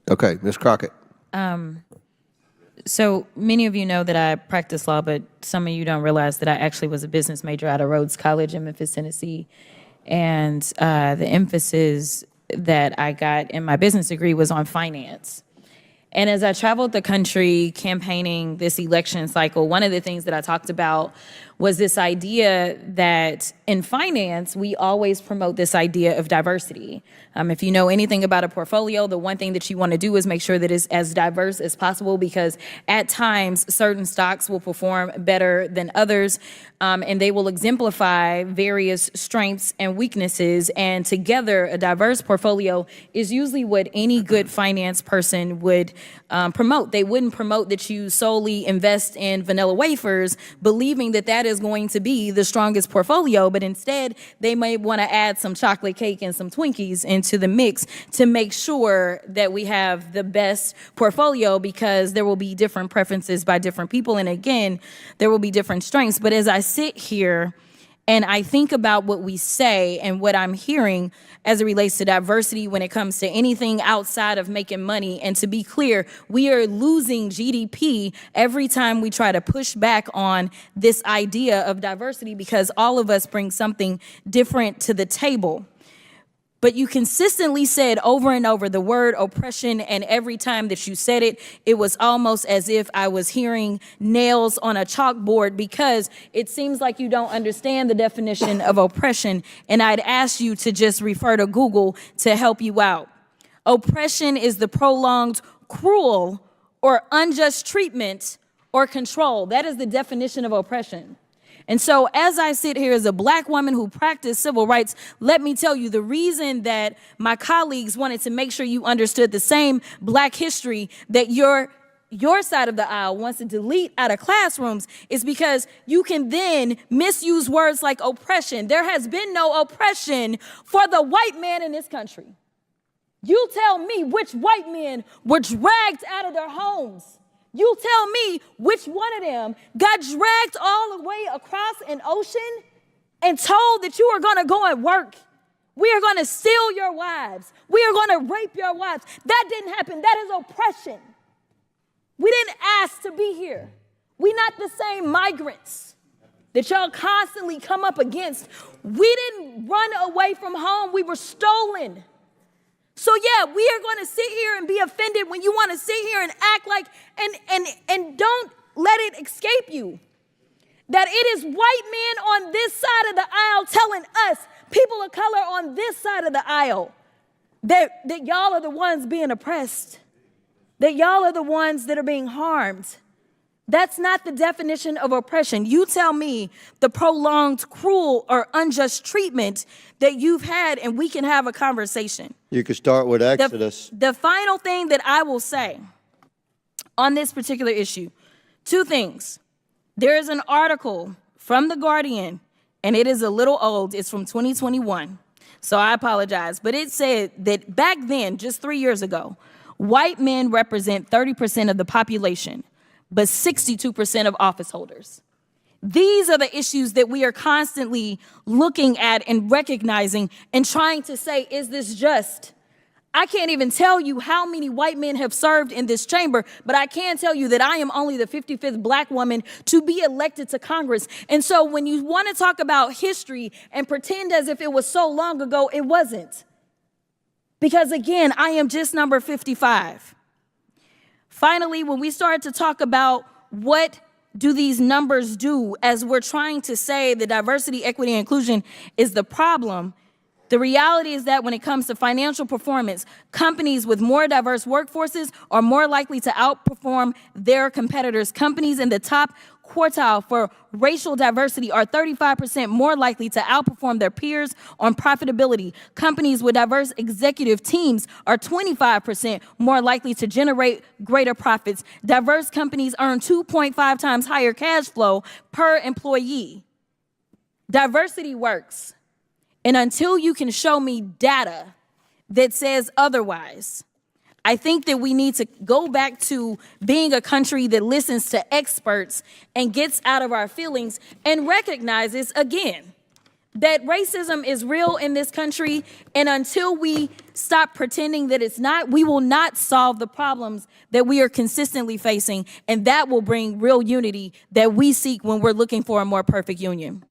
Okay, Ms. Crockett. So many of you know that I practice law, but some of you don't realize that I actually was a business major out of Rhodes College in Memphis, Tennessee. And the emphasis that I got in my business degree was on finance. And as I traveled the country campaigning this election cycle, one of the things that I talked about was this idea that in finance, we always promote this idea of diversity. If you know anything about a portfolio, the one thing that you want to do is make sure that it's as diverse as possible, because at times certain stocks will perform better than others, and they will exemplify various strengths and weaknesses. And together, a diverse portfolio is usually what any good finance person would promote. They wouldn't promote that you solely invest in vanilla wafers, believing that that is going to be the strongest portfolio, but instead they may want to add some chocolate cake and some Twinkies into the mix to make sure that we have the best portfolio, because there will be different preferences by different people, and again, there will be different strengths. But as I sit here and I think about what we say and what I'm hearing as it relates to diversity when it comes to anything outside of making money, and to be clear, we are losing GDP every time we try to push back on this idea of diversity, because all of us bring something different to the table. But you consistently said over and over the word oppression, and every time that you said it, it was almost as if I was hearing nails on a chalkboard, because it seems like you don't understand the definition of oppression, and I'd ask you to just refer to Google to help you out. Oppression is the prolonged, cruel, or unjust treatment or control. That is the definition of oppression. And so as I sit here as a Black woman who practiced civil rights, let me tell you, the reason that my colleagues wanted to make sure you understood the same Black history that your side of the aisle wants to delete out of classrooms is because you can then misuse words like oppression. There has been no oppression for the white man in this country. You tell me which white men were dragged out of their homes. You tell me which one of them got dragged all the way across an ocean and told that you are going to go and work. We are going to steal your wives. We are going to rape your wives. That didn't happen. That is oppression. We didn't ask to be here. We're not the same migrants that y'all constantly come up against. We didn't run away from home. We were stolen. So yeah, we are going to sit here and be offended when you want to sit here and act like, and don't let it escape you that it is white men on this side of the aisle telling us, people of color on this side of the aisle, that y'all are the ones being oppressed, that y'all are the ones that are being harmed. That's not the definition of oppression. You tell me the prolonged, cruel, or unjust treatment that you've had, and we can have a conversation. You could start with Exodus. The final thing that I will say on this particular issue, two things. There is an article from The Guardian, and it is a little old. It's from 2021, so I apologize. But it said that back then, just 3 years ago, white men represent 30% of the population, but 62% of office holders. These are the issues that we are constantly looking at and recognizing and trying to say, is this just? I can't even tell you how many white men have served in this chamber, but I can tell you that I am only the 55th Black woman to be elected to Congress. And so when you want to talk about history and pretend as if it was so long ago, it wasn't. Because again, I am just number 55. Finally, when we start to talk about what do these numbers do, as we're trying to say that diversity, equity, and inclusion is the problem, the reality is that when it comes to financial performance, companies with more diverse workforces are more likely to outperform their competitors. Companies in the top quartile for racial diversity are 35% more likely to outperform their peers on profitability. Companies with diverse executive teams are 25% more likely to generate greater profits. Diverse companies earn 2.5 times higher cash flow per employee. Diversity works. And until you can show me data that says otherwise, I think that we need to go back to being a country that listens to experts and gets out of our feelings and recognizes, again, that racism is real in this country, and until we stop pretending that it's not, we will not solve the problems that we are consistently facing, and that will bring real unity that we seek when we're looking for a more perfect union.